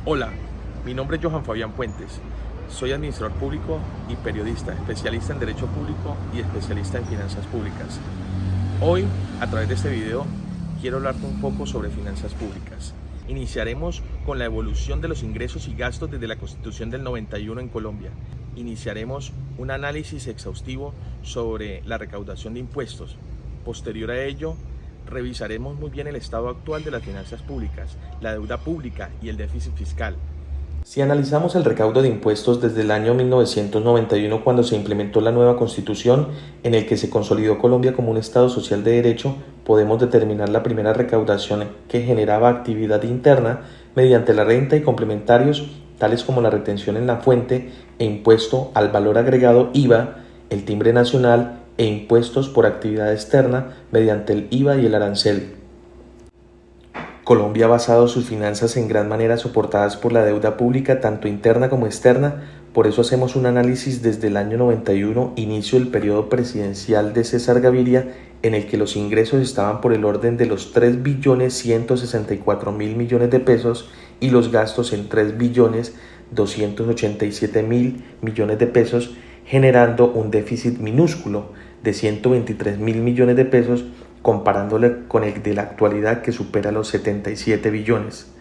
Hola, mi nombre es Johan Fabián Puentes. Soy administrador público y periodista, especialista en Derecho Público y especialista en Finanzas Públicas. Hoy, a través de este video, quiero hablarte un poco sobre finanzas públicas. Iniciaremos con la evolución de los ingresos y gastos desde la Constitución del 91 en Colombia. Iniciaremos un análisis exhaustivo sobre la recaudación de impuestos. Posterior a ello, revisaremos muy bien el estado actual de las finanzas públicas, la deuda pública y el déficit fiscal. Si analizamos el recaudo de impuestos desde el año 1991, cuando se implementó la nueva Constitución, en el que se consolidó Colombia como un Estado social de derecho, podemos determinar la primera recaudación que generaba actividad interna mediante la renta y complementarios, tales como la retención en la fuente e impuesto al valor agregado IVA, el timbre nacional e impuestos por actividad externa mediante el IVA y el arancel. Colombia ha basado sus finanzas en gran manera soportadas por la deuda pública, tanto interna como externa. Por eso hacemos un análisis desde el año 91, inicio del periodo presidencial de César Gaviria, en el que los ingresos estaban por el orden de los 3.164.000 millones de pesos y los gastos en 3.287.000 millones de pesos, generando un déficit minúsculo de 123.000 millones de pesos, comparándole con el de la actualidad, que supera los 77 billones.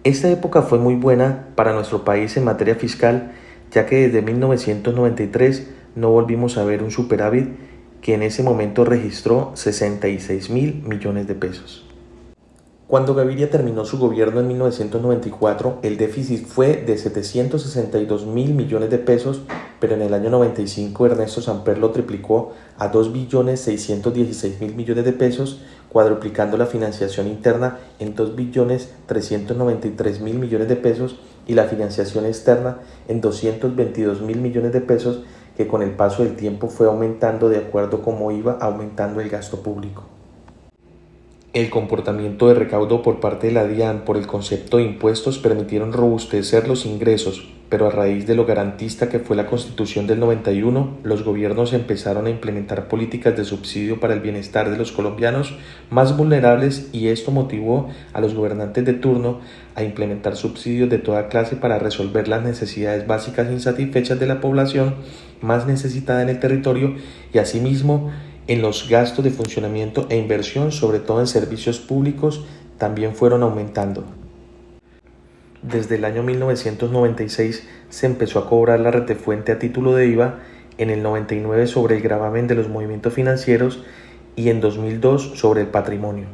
Esta época fue muy buena para nuestro país en materia fiscal, ya que desde 1993 no volvimos a ver un superávit, que en ese momento registró 66.000 millones de pesos. Cuando Gaviria terminó su gobierno en 1994, el déficit fue de 762.000 millones de pesos, pero en el año 95 Ernesto Samper lo triplicó a 2.616.000 millones de pesos, cuadruplicando la financiación interna en 2.393.000 millones de pesos y la financiación externa en 222.000 millones de pesos, que con el paso del tiempo fue aumentando de acuerdo como iba aumentando el gasto público. El comportamiento de recaudo por parte de la DIAN por el concepto de impuestos permitieron robustecer los ingresos, pero a raíz de lo garantista que fue la Constitución del 91, los gobiernos empezaron a implementar políticas de subsidio para el bienestar de los colombianos más vulnerables, y esto motivó a los gobernantes de turno a implementar subsidios de toda clase para resolver las necesidades básicas insatisfechas de la población más necesitada en el territorio, y asimismo en los gastos de funcionamiento e inversión, sobre todo en servicios públicos, también fueron aumentando. Desde el año 1996 se empezó a cobrar la retefuente a título de IVA, en el 99 sobre el gravamen de los movimientos financieros y en 2002 sobre el patrimonio.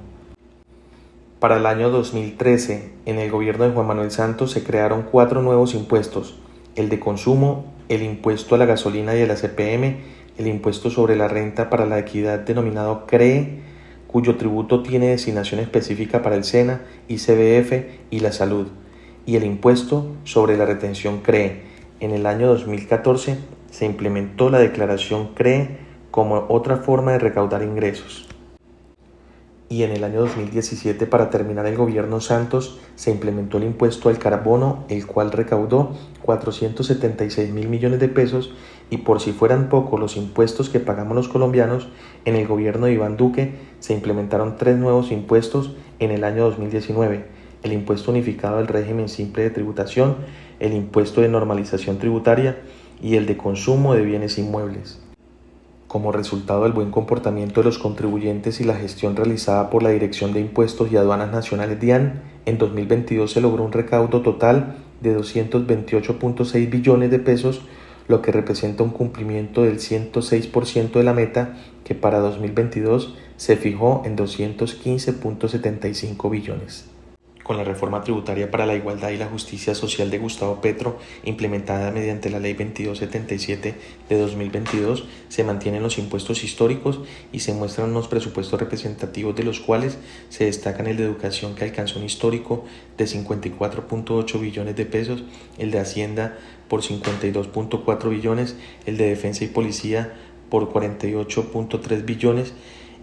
Para el año 2013, en el gobierno de Juan Manuel Santos se crearon 4 nuevos impuestos: el de consumo, el impuesto a la gasolina y a la CPM, el impuesto sobre la renta para la equidad denominado CREE, cuyo tributo tiene designación específica para el SENA, ICBF y la salud, y el impuesto sobre la retención CREE. En el año 2014 se implementó la declaración CREE como otra forma de recaudar ingresos. Y en el año 2017, para terminar el gobierno Santos, se implementó el impuesto al carbono, el cual recaudó 476.000 millones de pesos, y por si fueran poco los impuestos que pagamos los colombianos, en el gobierno de Iván Duque se implementaron 3 nuevos impuestos en el año 2019, el impuesto unificado al régimen simple de tributación, el impuesto de normalización tributaria y el de consumo de bienes inmuebles. Como resultado del buen comportamiento de los contribuyentes y la gestión realizada por la Dirección de Impuestos y Aduanas Nacionales DIAN, en 2022 se logró un recaudo total de 228.6 billones de pesos, lo que representa un cumplimiento del 106% de la meta, que para 2022 se fijó en 215.75 billones. Con la reforma tributaria para la igualdad y la justicia social de Gustavo Petro, implementada mediante la Ley 2277 de 2022, se mantienen los impuestos históricos y se muestran unos presupuestos representativos, de los cuales se destacan el de educación, que alcanzó un histórico de 54.8 billones de pesos, el de Hacienda por 52.4 billones, el de Defensa y Policía por 48.3 billones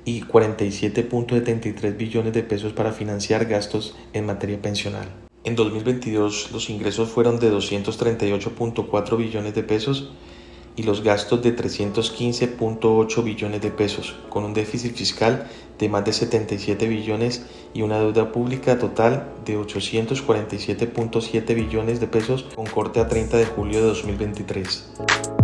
y 47.73 billones de pesos para financiar gastos en materia pensional. En 2022 los ingresos fueron de 238.4 billones de pesos y los gastos de 315.8 billones de pesos, con un déficit fiscal de más de 77 billones y una deuda pública total de 847.7 billones de pesos con corte a 30 de julio de 2023.